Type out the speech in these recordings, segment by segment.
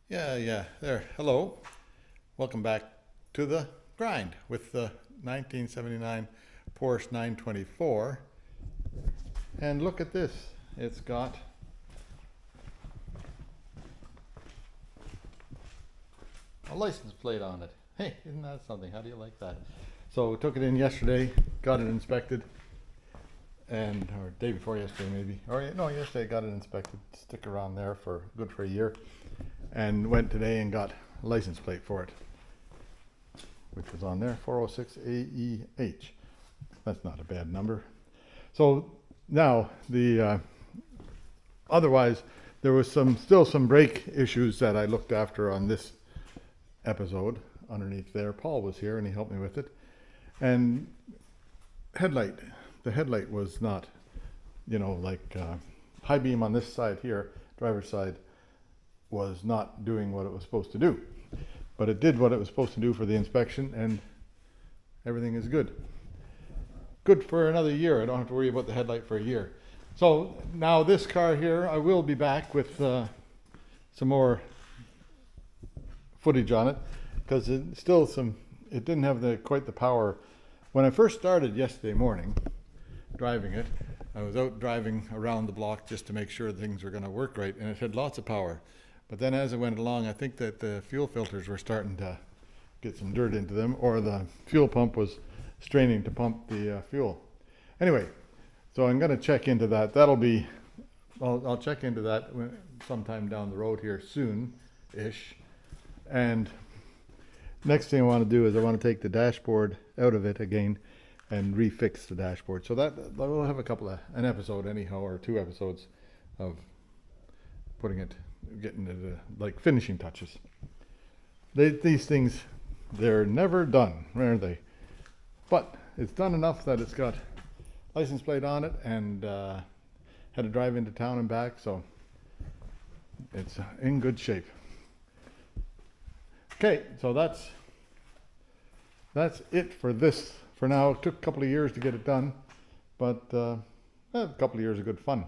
Yeah, there. Hello. Welcome back to the grind with the 1979 Porsche 924. And look at this. It's got a license plate on it. Hey, isn't that something? How do you like that? So we took it in yesterday, got it inspected, or day before yesterday maybe. No, yesterday I got it inspected. Sticker on there for good for a year. And went today and got a license plate for it, which was on there, 406 AEH. That's not a bad number. So now otherwise there was still some brake issues that I looked after on this episode. Underneath there, Paul was here and he helped me with it. And the headlight was not, high beam on this side here, driver's side, was not doing what it was supposed to do. But it did what it was supposed to do for the inspection, and everything is good. Good for another year. I don't have to worry about the headlight for a year. So now this car here, I will be back with some more footage on it, because it didn't have quite the power. When I first started yesterday morning driving it, I was out driving around the block just to make sure things were going to work right, and it had lots of power. But then as it went along, I think that the fuel filters were starting to get some dirt into them, or the fuel pump was straining to pump the fuel. Anyway, so I'm going to check into that. I'll check into that sometime down the road here soon-ish. And next thing I want to do is I want to take the dashboard out of it again and refix the dashboard. So that we'll have an episode anyhow, or 2 episodes of getting it like finishing touches. These things, they're never done, are they? But it's done enough that it's got license plate on it, and had to drive into town and back, so it's in good shape. Okay, so that's it for this for now. It took a couple of years to get it done, but a couple of years of good fun.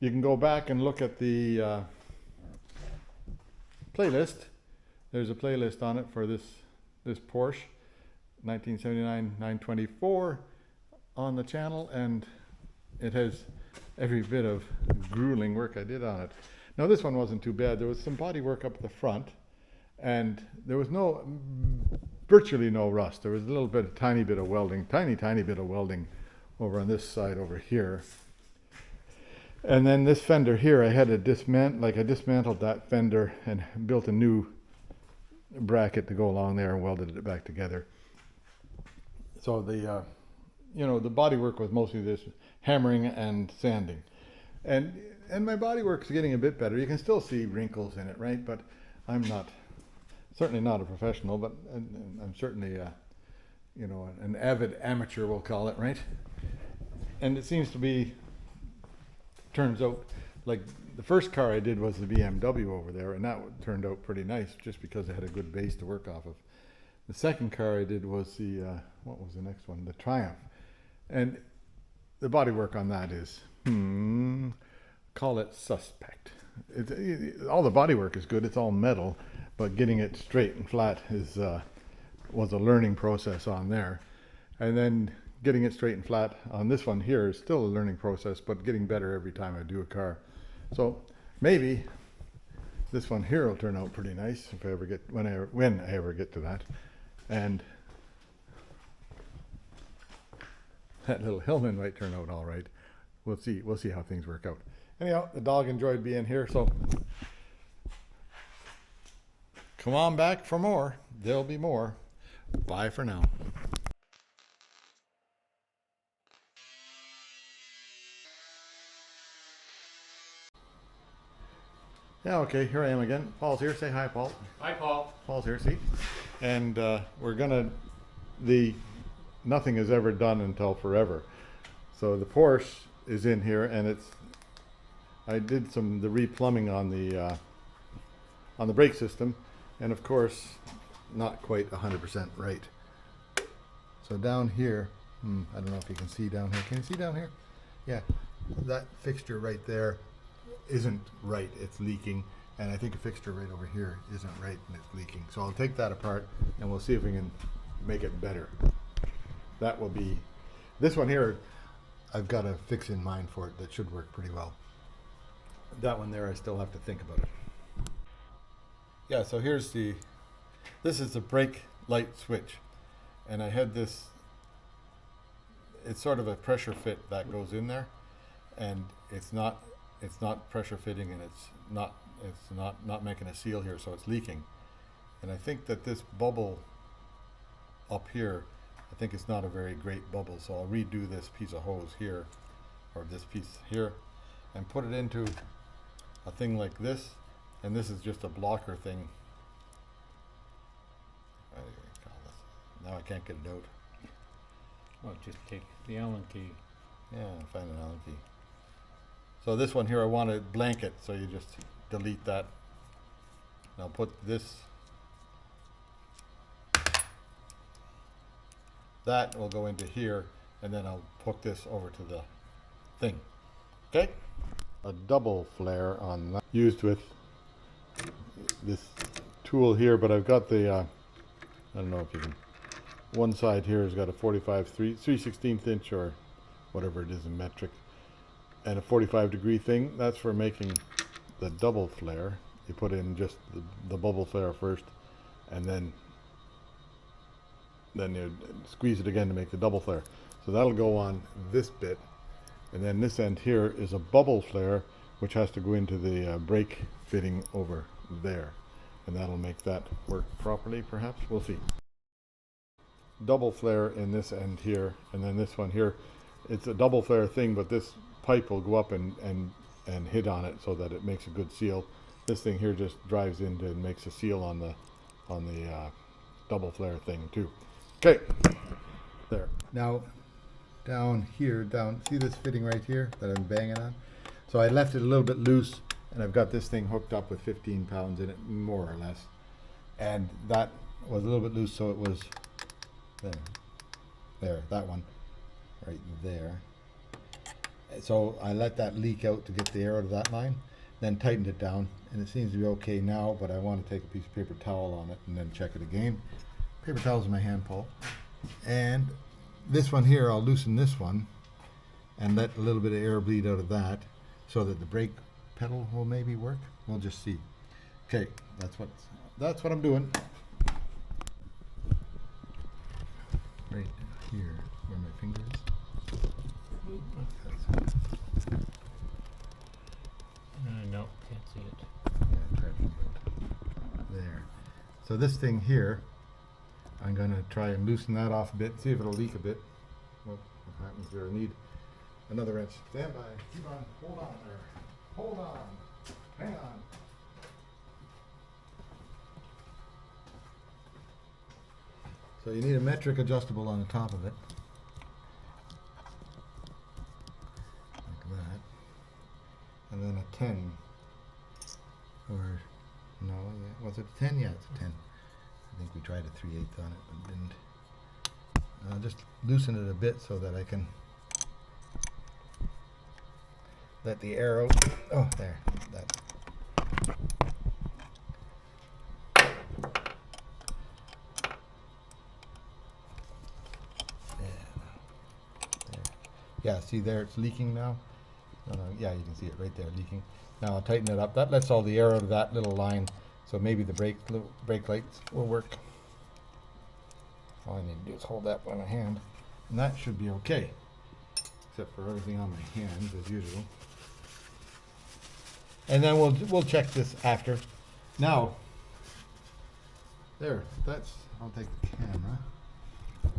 You can go back and look at the playlist. There's a playlist on it for this Porsche 1979 924 on the channel, and it has every bit of grueling work I did on it. Now this one wasn't too bad. There was some body work up at the front, and there was virtually no rust. There was tiny bit of welding over on this side over here. And then this fender here, I had to I dismantled that fender and built a new bracket to go along there and welded it back together. So the body work was mostly this hammering and sanding. And my body work's getting a bit better. You can still see wrinkles in it, right? But I'm certainly not a professional, but I'm certainly an avid amateur, we'll call it, right? And it seems to be, turns out, like the first car I did was the BMW over there, and that turned out pretty nice just because it had a good base to work off of. The second car I did was what was the next one? The Triumph. And the bodywork on that is, call it suspect. All the bodywork is good, it's all metal, but getting it straight and flat was a learning process on there. And then getting it straight and flat on this one here is still a learning process, but getting better every time I do a car. So maybe this one here will turn out pretty nice if I ever get when I ever get to that. And that little Hillman might turn out all right. We'll see how things work out. Anyhow, the dog enjoyed being here, so come on back for more. There'll be more. Bye for now. Yeah, okay, here I am again. Paul's here. Say hi, Paul. Hi, Paul. Paul's here, see? And nothing is ever done until forever. So the Porsche is in here, and I did the replumbing on the brake system, and of course, not quite 100% right. So down here, I don't know if you can see down here. Can you see down here? Yeah, that fixture right there isn't right. It's leaking, and I think a fixture right over here isn't right and it's leaking. So I'll take that apart and we'll see if we can make it better. That will be, this one here, I've got a fix in mind for it that should work pretty well. That one there, I still have to think about it. Yeah, so here's this is the brake light switch. And I had this, it's sort of a pressure fit that goes in there. And it's not pressure fitting, and it's not making a seal here, so it's leaking. And I think that this bubble up here, I think it's not a very great bubble, so I'll redo this piece of hose here, or this piece here, and put it into a thing like this. And this is just a blocker thing. Now I can't get it out. Well, just take the Allen key. Yeah, find an Allen key. So this one here, I want to blanket, so you just delete that. Now put this, that will go into here, and then I'll hook this over to the thing. Okay? A double flare on that, used with this tool here, but I've got the, I don't know if you can, one side here has got a 3/16 inch or whatever it is in metric, and a 45-degree thing. That's for making the double flare. You put in just the bubble flare first, and then you squeeze it again to make the double flare. So that'll go on this bit, and then this end here is a bubble flare, which has to go into the brake fitting over there, and that'll make that work properly, perhaps. We'll see. Double flare in this end here, and then this one here. It's a double flare thing, but this pipe will go up and hit on it so that it makes a good seal. This thing here just drives into and makes a seal on the double flare thing too. Okay, there. Now down here, see this fitting right here that I'm banging on? So I left it a little bit loose, and I've got this thing hooked up with 15 pounds in it, more or less. And that was a little bit loose, so it was there, that one right there. So I let that leak out to get the air out of that line, then tightened it down, and it seems to be okay now, but I want to take a piece of paper towel on it and then check it again. Paper towel's in my hand, Paul. And this one here, I'll loosen this one and let a little bit of air bleed out of that so that the brake pedal will maybe work. We'll just see. Okay, that's what I'm doing. Right here, where my finger is. No, can't see it. Yeah, try to do it. There. So this thing here, I'm going to try and loosen that off a bit, see if it'll leak a bit. Well, what happens there? I need another wrench. Stand by. Keep on. Hold on there. Hold on. Hang on. So you need a metric adjustable on the top of it. Like that. And then a 10. Or, no, yeah. Was it a 10? Yeah, it's a 10. I think we tried a 3/8 on it, but didn't. I'll just loosen it a bit so that I can let the arrow. Oh, there. That. Yeah, see there, it's leaking now. Yeah, you can see it right there, leaking. Now I'll tighten it up. That lets all the air out of that little line, so maybe the brake lights will work. All I need to do is hold that by my hand, and that should be okay, except for everything on my hands as usual. And then we'll check this after. Now, there. I'll take the camera.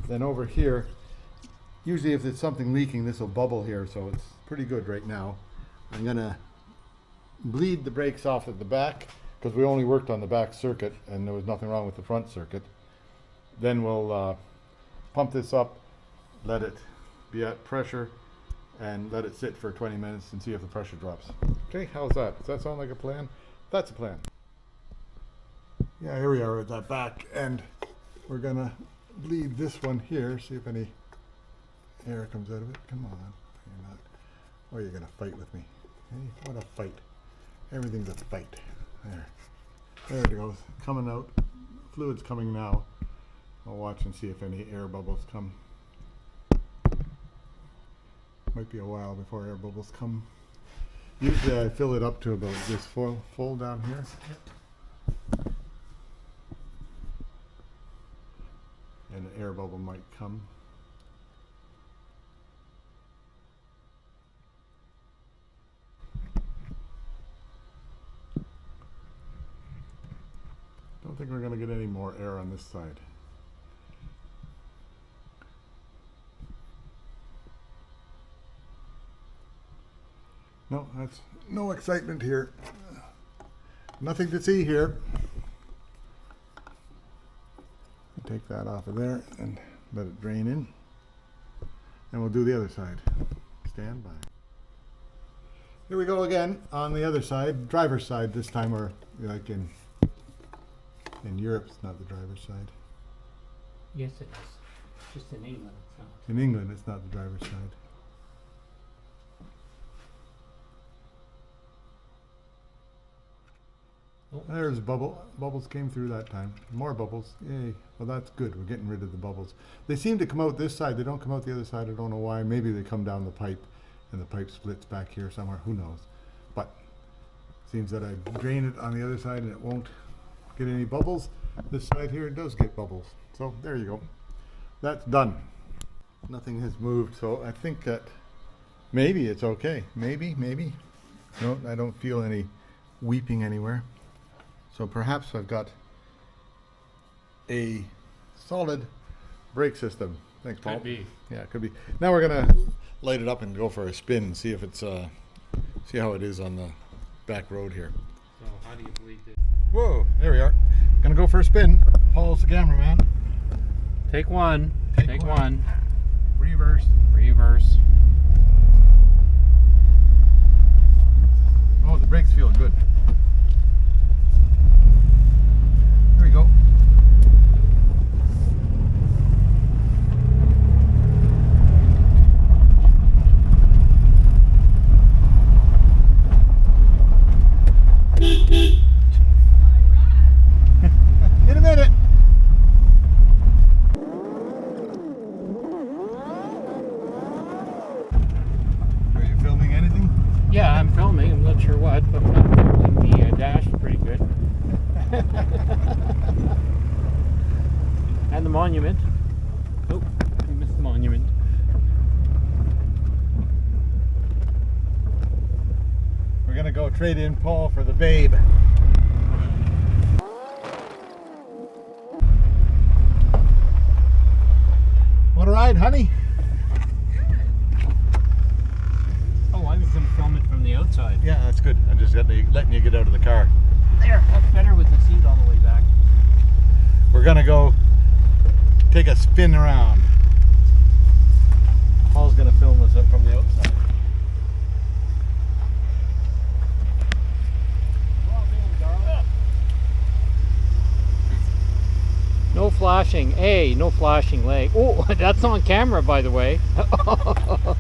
Then over here. Usually if there's something leaking, this will bubble here, so it's pretty good right now. I'm going to bleed the brakes off at the back, because we only worked on the back circuit, and there was nothing wrong with the front circuit. Then we'll pump this up, let it be at pressure, and let it sit for 20 minutes and see if the pressure drops. Okay, how's that? Does that sound like a plan? That's a plan. Yeah, here we are at that back, and we're going to bleed this one here, see if any air comes out of it. Come on. You're not. Or you're going to fight with me. Hey, what a fight. Everything's a fight. There it goes, coming out. Fluid's coming now. I'll watch and see if any air bubbles come. Might be a while before air bubbles come. Usually I fill it up to about this full down here. And an air bubble might come. Don't think we're going to get any more air on this side. No, that's no excitement here. Nothing to see here. Take that off of there and let it drain in. And we'll do the other side. Stand by. Here we go again on the other side, driver's side this time, or like in Europe, it's not the driver's side. Yes, it is. Just in England, it's not. In England, it's not the driver's side. Oh. There's a bubble. Bubbles came through that time. More bubbles. Yay. Well, that's good. We're getting rid of the bubbles. They seem to come out this side. They don't come out the other side. I don't know why. Maybe they come down the pipe and the pipe splits back here somewhere. Who knows? But it seems that I drain it on the other side and it won't get any bubbles. This side here does get bubbles. So there you go. That's done. Nothing has moved. So I think that maybe it's okay. Maybe. No, I don't feel any weeping anywhere. So perhaps I've got a solid brake system. Thanks, Paul. Could be. Yeah, it could be. Now we're gonna light it up and go for a spin and see if it's see how it is on the back road here. So how do you believe this? Whoa, there we are. Gonna go for a spin. Paul's the cameraman. Take one. Take one. Reverse. Reverse. Oh, the brakes feel good. There we go. In a minute. Are you filming anything? Yeah, I'm filming. I'm not sure what, but I'm filming the dash pretty good. And the monument. Oh, we missed the monument. We're gonna go trade in Paul for the babe. Want a ride, honey? Oh, I was going to film it from the outside. Yeah, that's good. I'm just letting you get out of the car. There, that's better with the seat all the way back. We're gonna go take a spin around. Paul's gonna film us from the outside. No flashing. A, no flashing leg. Oh, that's on camera, by the way. No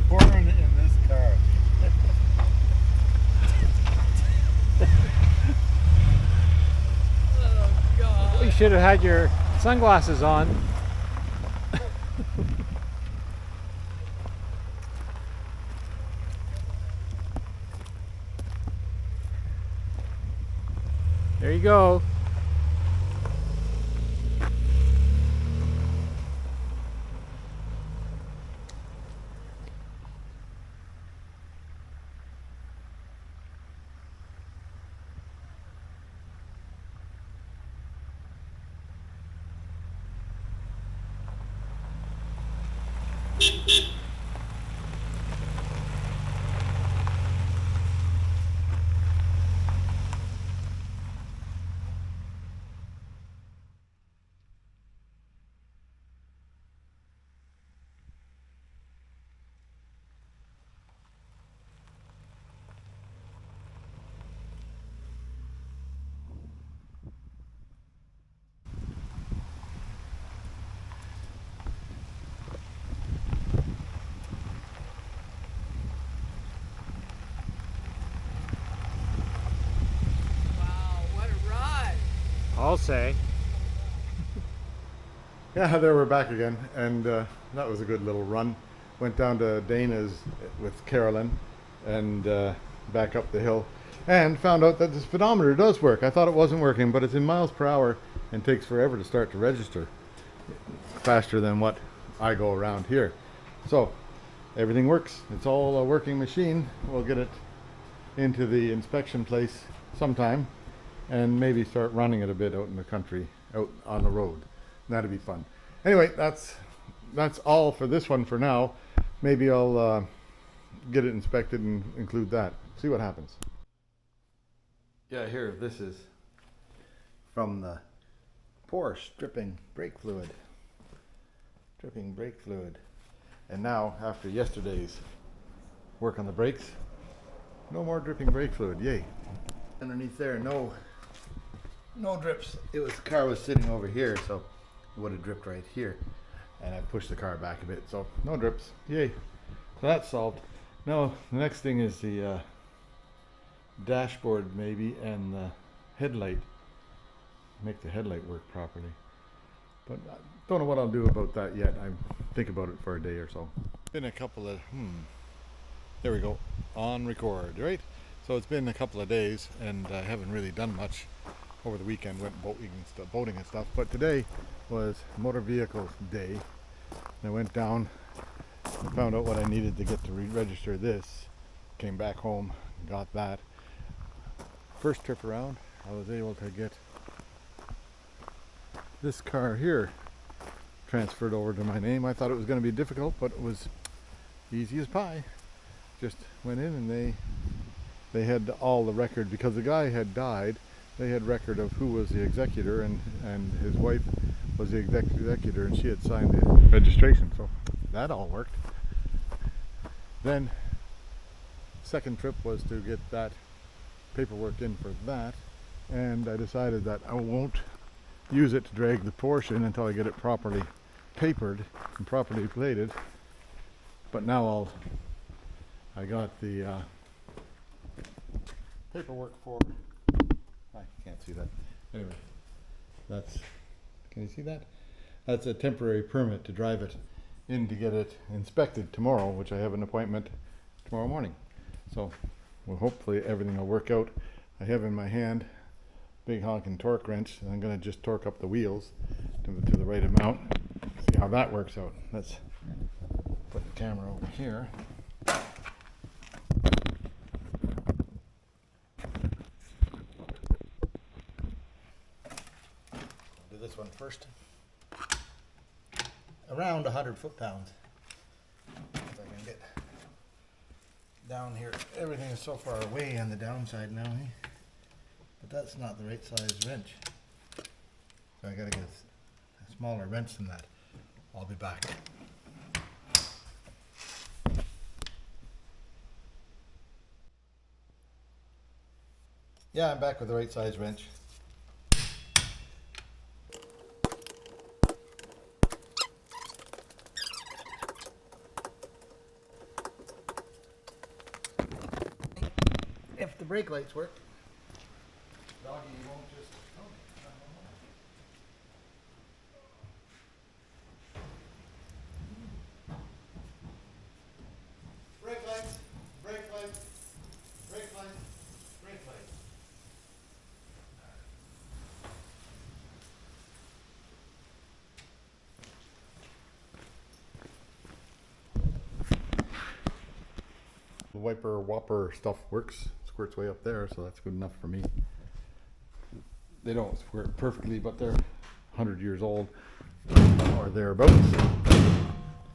porn in this car. You should have had your sunglasses on. There you go. I'll say. Yeah, there we're back again, and that was a good little run. Went down to Dana's with Carolyn and back up the hill, and found out that this speedometer does work. I thought it wasn't working, but it's in miles per hour and takes forever to start to register, faster than what I go around here. So everything works. It's all a working machine. We'll get it into the inspection place sometime and maybe start running it a bit out in the country, out on the road. That'd be fun. Anyway, that's all for this one for now. Maybe I'll get it inspected and include that. See what happens. Yeah, here, this is from the Porsche dripping brake fluid. Dripping brake fluid. And now, after yesterday's work on the brakes, no more dripping brake fluid. Yay. Underneath there, no drips. The car was sitting over here, so it would have dripped right here. And I pushed the car back a bit, so no drips. Yay. So that's solved. Now, the next thing is the dashboard maybe, and the headlight. Make the headlight work properly. But I don't know what I'll do about that yet. I think about it for a day or so. Been a couple of, there we go, on record, right? So it's been a couple of days, and I haven't really done much. Over the weekend went boating and stuff, but today was motor vehicle day. And I went down and found out what I needed to get to re-register this. Came back home, got that. First trip around, I was able to get this car here transferred over to my name. I thought it was going to be difficult, but it was easy as pie. Just went in and they had all the record, because the guy had died. They had record of who was the executor, and his wife was the executor, and she had signed the registration, so that all worked. Then second trip was to get that paperwork in for that, and I decided that I won't use it to drag the Porsche in until I get it properly papered and properly plated. But now I got the paperwork for, I can't see that. Anyway, can you see that? That's a temporary permit to drive it in to get it inspected tomorrow, which I have an appointment tomorrow morning. So, well, hopefully everything will work out. I have in my hand big honking torque wrench, and I'm going to just torque up the wheels to the right amount. See how that works out. Let's put the camera over here. Do this one first. Around 100 foot-pounds. If I can get down here. Everything is so far away on the downside now, eh? But that's not the right size wrench. So I gotta get a smaller wrench than that. I'll be back. Yeah, I'm back with the right size wrench. If the brake lights work. Doggy won't just tell me. Brake lights, brake lights, brake lights, brake lights. The wiper whopper stuff works. Squirts way up there, so that's good enough for me. They don't squirt perfectly, but they're 100 years old or thereabouts.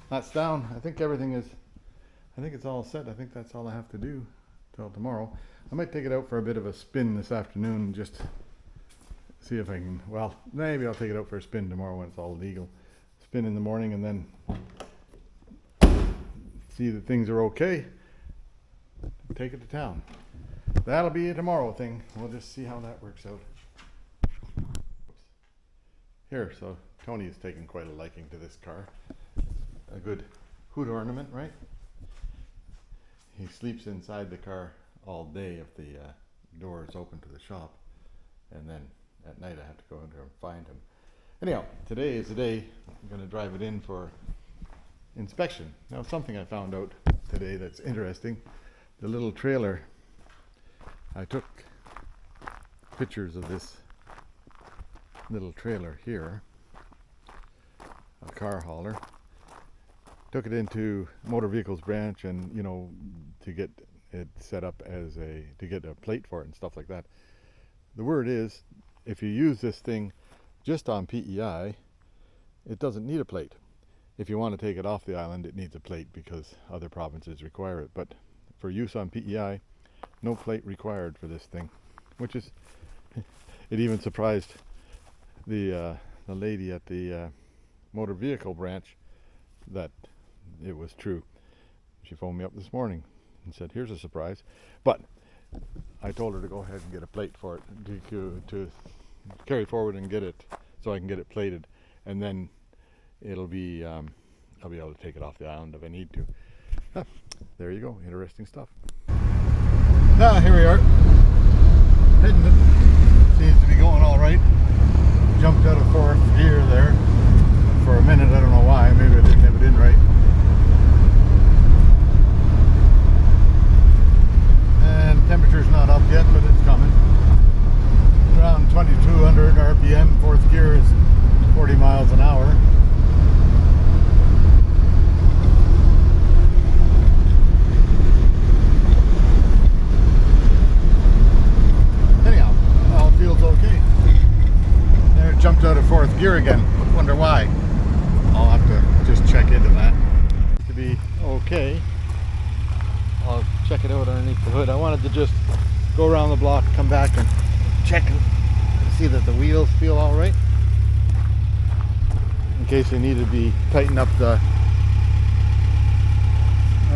That's down. I think it's all set. I think that's all I have to do till tomorrow. I might take it out for a bit of a spin this afternoon and just see if I can, well, maybe I'll take it out for a spin tomorrow when it's all legal. Spin in the morning and then see that things are okay. Take it to town. That'll be a tomorrow thing. We'll just see how that works out. Here, so Tony is taking quite a liking to this car. A good hood ornament, right? He sleeps inside the car all day if the door is open to the shop, and then at night I have to go in there and find him. Anyhow, today is the day I'm going to drive it in for inspection. Now, something I found out today that's interesting. The little trailer, I took pictures of this little trailer here, a car hauler. Took it into motor vehicles branch, and you know, to get it set up as to get a plate for it and stuff like that. The word is, if you use this thing just on PEI, it doesn't need a plate. If you want to take it off the island, it needs a plate because other provinces require it. But for use on PEI, no plate required for this thing, which is, it even surprised the lady at the motor vehicle branch that it was true. She phoned me up this morning and said, here's a surprise. But I told her to go ahead and get a plate for it, to carry forward and get it, so I can get it plated, and then it'll be I'll be able to take it off the island if I need to. There you go, interesting stuff. Here we are, heading it. Seems to be going all right. Jumped out of fourth gear there for a minute. I don't know why. Maybe I didn't have it in right. And temperature's not up yet, but it's coming. Around 2200 RPM. Fourth gear is 40 miles an hour. Anyhow, all feels okay. There, it jumped out of fourth gear again. Wonder why. I'll have to just check into that. To be okay. I'll check it out underneath the hood. I wanted to just go around the block, come back and check and see that the wheels feel all right. In case they need to be tighten up the,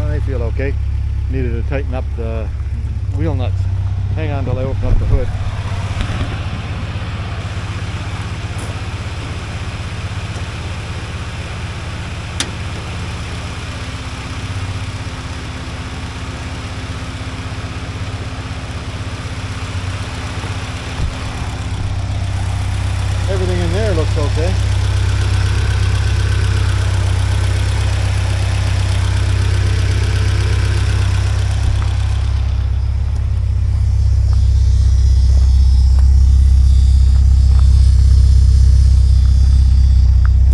they feel okay. Needed to tighten up the wheel nuts. Hang on till I open up the hood. Everything in there looks okay.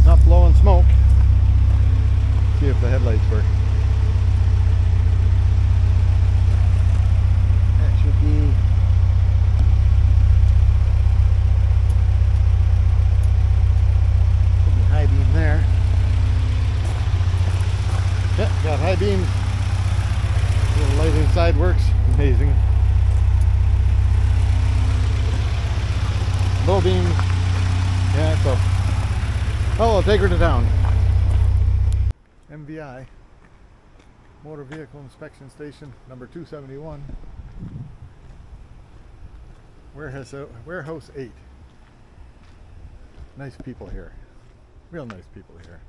Not blowing smoke. See if the headlights work. That should be high beam there. Yep, got high beams. The light inside works. Amazing. Low beams. Yeah, so. Oh, I'll take her to town. MVI Motor Vehicle Inspection Station number 271. Warehouse 8. Nice people here. Real nice people here.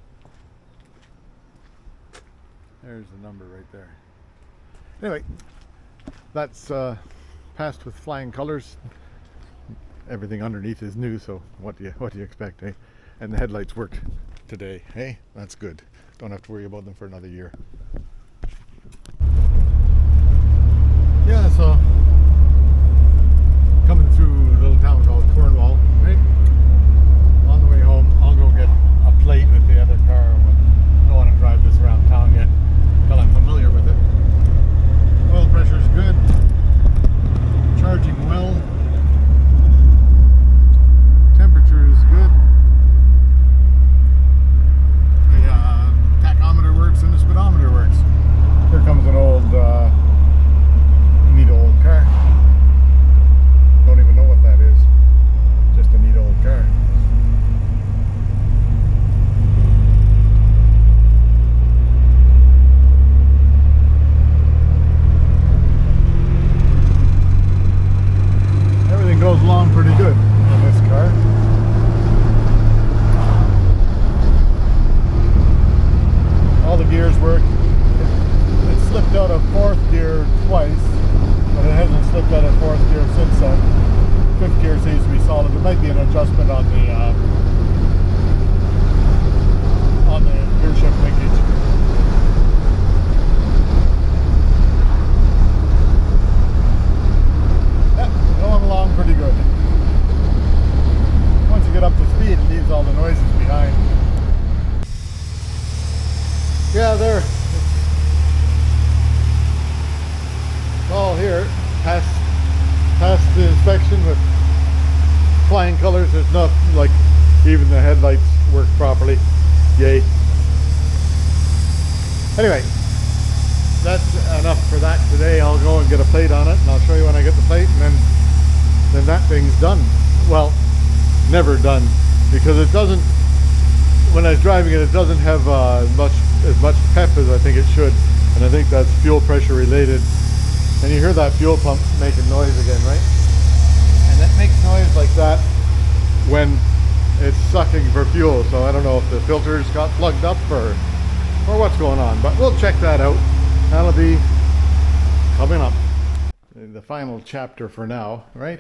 There's the number right there. Anyway, that's passed with flying colors. Everything underneath is new, so what do you expect, eh? And the headlights worked today. Hey, that's good. Don't have to worry about them for another year. Yeah, so coming through a little town called Cornwall, right? On the way home, I'll go get a plate with the other car. I don't want to drive this around town yet until I'm familiar with it. Oil pressure's good. Charging well. Temperature is good. The tachometer works and the speedometer works. Here comes an old, neat old car. passed the inspection with flying colors. There's nothing like, even the headlights work properly. Yay. Anyway, that's enough for that today. I'll go and get a plate on it, and I'll show you when I get the plate, and then that thing's done. Well, never done, because it doesn't, when I was driving it, it doesn't have as much pep as I think it should, and I think that's fuel pressure related. And you hear that fuel pump making noise again, right? And it makes noise like that when it's sucking for fuel, so I don't know if the filters got plugged up or what's going on, but we'll check that out. That'll be coming up. The final chapter for now, right?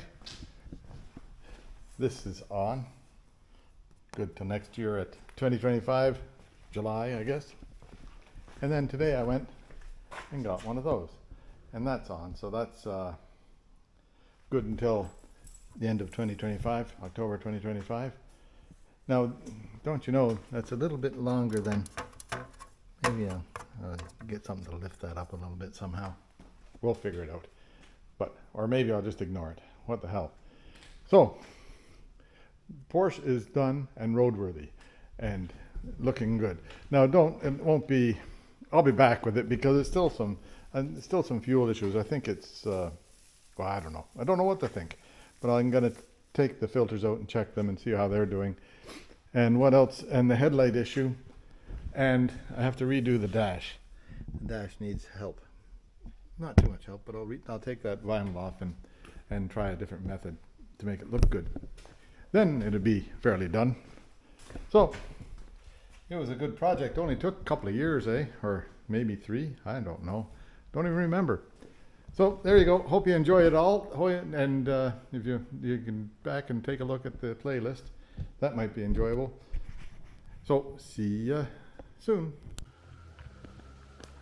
This is on. Good till next year at 2025, July, I guess. And then today I went and got one of those. And that's on, so that's good until the end of 2025, October 2025. Now, don't you know, that's a little bit longer than, maybe I'll get something to lift that up a little bit somehow. We'll figure it out. But, or maybe I'll just ignore it. What the hell. So, Porsche is done and roadworthy and looking good. Now, it won't be, I'll be back with it because it's still some fuel issues. I think it's, well, I don't know. I don't know what to think. But I'm going to take the filters out and check them and see how they're doing. And what else? And the headlight issue. And I have to redo the dash. The dash needs help. Not too much help, but I'll take that vinyl off and try a different method to make it look good. Then it'll be fairly done. So, it was a good project. Only took a couple of years, eh? Or maybe 3. I don't know. Don't even remember. So there you go. Hope you enjoy it all. And if you can back and take a look at the playlist, that might be enjoyable. So see ya soon.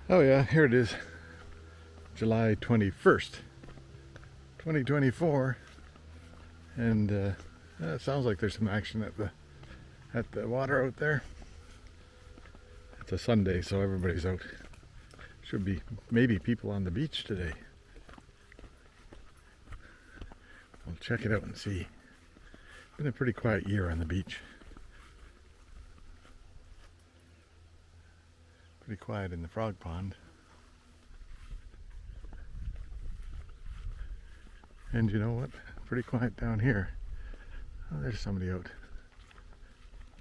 Oh yeah, here it is. July 21st, 2024. And it sounds like there's some action at the water out there. It's a Sunday, so everybody's out. Should be maybe people on the beach today. We'll check it out and see. Been a pretty quiet year on the beach. Pretty quiet in the frog pond. And you know what? Pretty quiet down here. Oh, there's somebody out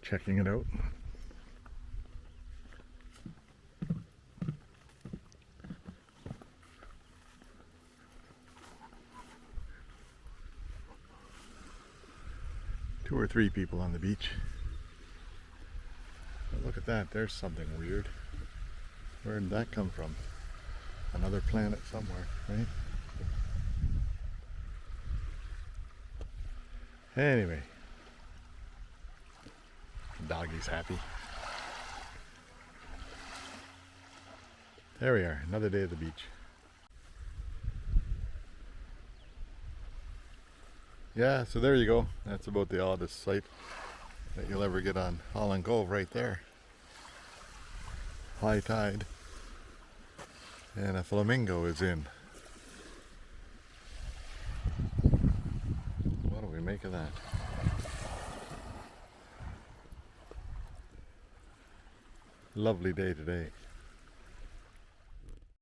checking it out. Two or three people on the beach. But look at that, there's something weird. Where did that come from? Another planet somewhere, right? Anyway. Doggy's happy. There we are, another day at the beach. Yeah, so there you go. That's about the oddest sight that you'll ever get on Holland Cove right there. High tide. And a flamingo is in. What do we make of that? Lovely day today.